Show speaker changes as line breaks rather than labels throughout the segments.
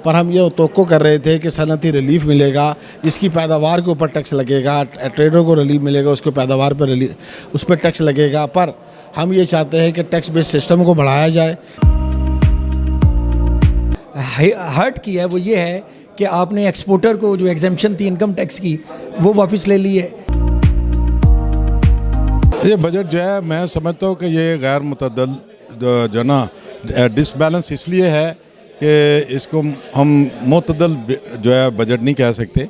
پر ہم یہ توقع کر رہے تھے کہ صنعتی ریلیف ملے گا، جس کی پیداوار کے اوپر ٹیکس لگے گا، ٹریڈروں کو ریلیف ملے گا، اس کو پیداوار پر اس پہ ٹیکس لگے گا، پر ہم یہ چاہتے ہیں کہ ٹیکس بیس سسٹم کو بڑھایا جائے۔
ہرٹ کیا ہے وہ یہ ہے کہ آپ نے ایکسپورٹر کو جو ایگزمپشن تھی انکم ٹیکس کی وہ واپس لے لی ہے۔
یہ بجٹ جو ہے میں سمجھتا ہوں کہ یہ غیر متعدل جو نا ڈس بیلنس اس لیے ہے کہ اس کو ہم معتدل جو ہے بجٹ نہیں کہہ سکتے۔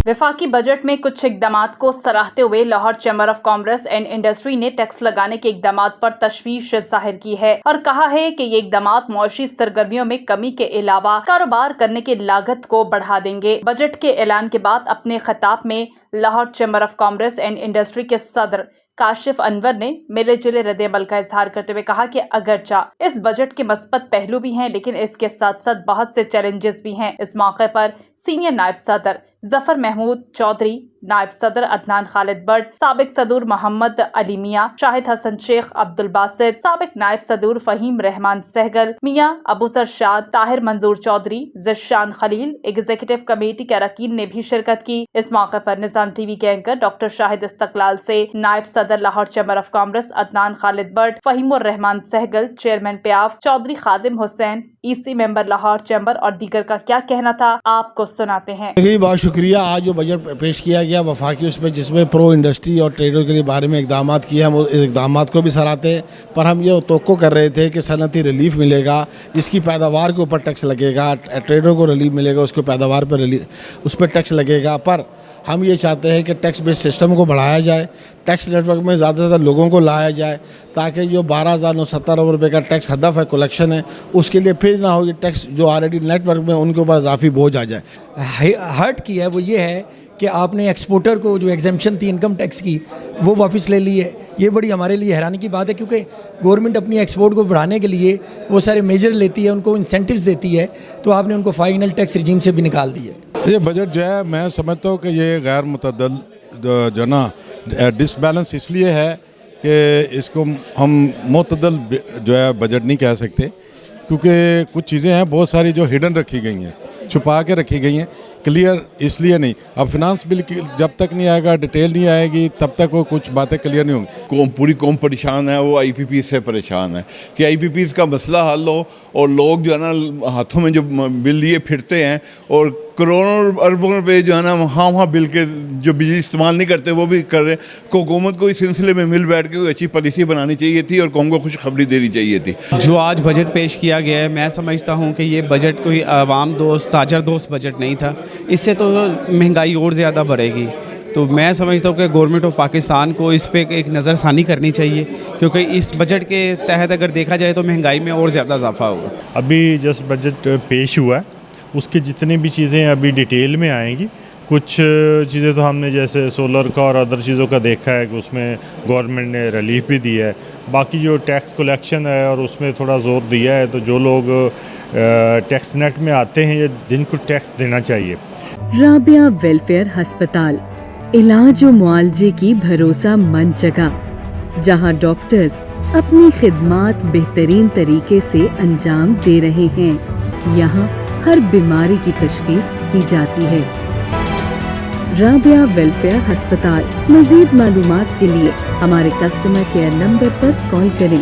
وفاقی بجٹ میں کچھ اقدامات کو سراہتے ہوئے Lahore chamber of commerce and industry نے ٹیکس لگانے کے اقدامات پر تشویش ظاہر کی ہے اور کہا ہے کہ یہ اقدامات معاشی سرگرمیوں میں کمی کے علاوہ کاروبار کرنے کی لاگت کو بڑھا دیں گے۔ بجٹ کے اعلان کے بعد اپنے خطاب میں Lahore chamber of commerce and industry کے صدر کاشف انور نے ملے جلے رد عمل کا اظہار کرتے ہوئے کہا کہ اگرچہ اس بجٹ کے مثبت پہلو بھی ہیں لیکن اس کے ساتھ ساتھ بہت سے چیلنجز بھی ہیں۔ اس موقع پر سینئر نائب صدر ظفر محمود چودھری، نائب صدر عدنان خالد بٹ، سابق صدور محمد علی میاں، شاہد حسن شیخ، عبد الباسط، سابق نائب صدور فہیم رحمان سہگل، میاں ابو سر شاد، طاہر منظور چودھری، ذیشان خلیل، ایگزیکٹو کمیٹی کے اراکین نے بھی شرکت کی۔ اس موقع پر نظام ٹی وی کے اینکر ڈاکٹر شاہد استقلال سے نائب صدر Lahore chamber of commerce Adnan Khalid Butt, Faheem ur-Rehman Sehgal, chairman PIAF Chaudhry Khadim Hussain, E C member Lahore chamber اور دیگر کا کیا کہنا تھا، آپ کو سناتے ہیں۔
بہت شکریہ۔ آج جو بجٹ پیش کیا گیا وفاقی اس میں جس میں پرو انڈسٹری اور ٹریڈروں کے لیے بارے میں اقدامات کیے، ہم اس اقدامات کو بھی سراہتے ہیں، پر ہم یہ توقع کر رہے تھے کہ صنعتی ریلیف ملے گا، جس کی پیداوار کے اوپر ٹیکس لگے گا، ٹریڈروں کو ریلیف ملے گا، اس کو پیداوار پر اس پہ ٹیکس لگے گا، پر ہم یہ چاہتے ہیں کہ ٹیکس بیس سسٹم کو بڑھایا جائے، ٹیکس نیٹ ورک میں زیادہ سے زیادہ لوگوں کو لایا جائے تاکہ جو 12,970 ارب روپے کا ٹیکس ہدف ہے کلیکشن ہے اس کے لیے پھر نہ ہو، یہ ٹیکس جو آلریڈی نیٹ ورک میں ان کے اوپر اضافی بوجھ آ جائے۔
ہرٹ کیا ہے وہ یہ ہے کہ آپ نے ایکسپورٹر کو جو ایگزمپشن تھی انکم ٹیکس کی وہ واپس لے لی ہے۔ یہ بڑی ہمارے لیے حیرانی کی بات ہے کیونکہ گورنمنٹ اپنی ایکسپورٹ کو بڑھانے کے لیے وہ سارے میجر لیتی ہے، ان کو انسینٹیوز دیتی ہے، تو آپ نے ان کو فائنل ٹیکس رجیم سے بھی نکال دی ہے۔
یہ بجٹ جو ہے میں سمجھتا ہوں کہ یہ غیر متعدل جو نا ڈس بیلنس اس لیے ہے کہ اس کو ہم معتدل جو ہے بجٹ نہیں کہہ سکتے، کیونکہ کچھ چیزیں ہیں بہت ساری جو ہڈن رکھی گئی ہیں، چھپا کے رکھی گئی ہیں، کلیئر اس لیے نہیں۔ اب فنانس بل جب تک نہیں آئے گا، ڈیٹیل نہیں آئے گی، تب تک وہ کچھ باتیں کلیئر نہیں ہوں گی۔
پوری قوم پریشان ہے، وہ آئی پی پیز سے پریشان ہے کہ آئی پی پیز کا مسئلہ حل ہو، اور لوگ جو ہے نا ہاتھوں میں جو بل لیے پھرتے ہیں اور کروڑوں اربوں روپے جو ہے نا وہاں بل کے جو بجلی استعمال نہیں کرتے وہ بھی کر رہے ہیں۔ کو حکومت کو اس سلسلے میں مل بیٹھ کے کوئی اچھی پالیسی بنانی چاہیے تھی اور قوم کو خوشخبری دینی چاہیے تھی۔
جو آج بجٹ پیش کیا گیا ہے، میں سمجھتا ہوں کہ یہ بجٹ کوئی عوام دوست تاجر دوست بجٹ نہیں تھا، اس سے تو مہنگائی اور زیادہ بڑھے گی۔ تو میں سمجھتا ہوں کہ گورنمنٹ آف پاکستان کو اس پہ ایک نظر ثانی کرنی چاہیے، کیونکہ اس بجٹ کے تحت اگر دیکھا جائے تو مہنگائی میں اور زیادہ اضافہ ہوگا۔
ابھی جس بجٹ پیش ہوا ہے اس کی جتنی بھی چیزیں ابھی ڈیٹیل میں آئیں گی، کچھ چیزیں تو ہم نے جیسے سولر کا اور ادر چیزوں کا دیکھا ہے کہ اس میں گورنمنٹ نے ریلیف بھی دیا ہے، باقی جو ٹیکس کلیکشن ہے اور اس میں تھوڑا زور دیا ہے، تو جو لوگ ٹیکس نیٹ میں آتے ہیں جن کو ٹیکس دینا چاہیے۔
رابعہ ویلفیئر ہسپتال، علاج و معالجے کی بھروسہ مند جگہ جہاں ڈاکٹرز اپنی خدمات بہترین طریقے سے انجام دے رہے ہیں۔ یہاں ہر بیماری کی تشخیص کی جاتی ہے۔ رابعہ ویلفیئر ہسپتال۔ مزید معلومات کے لیے ہمارے کسٹمر کیئر نمبر پر کال کریں۔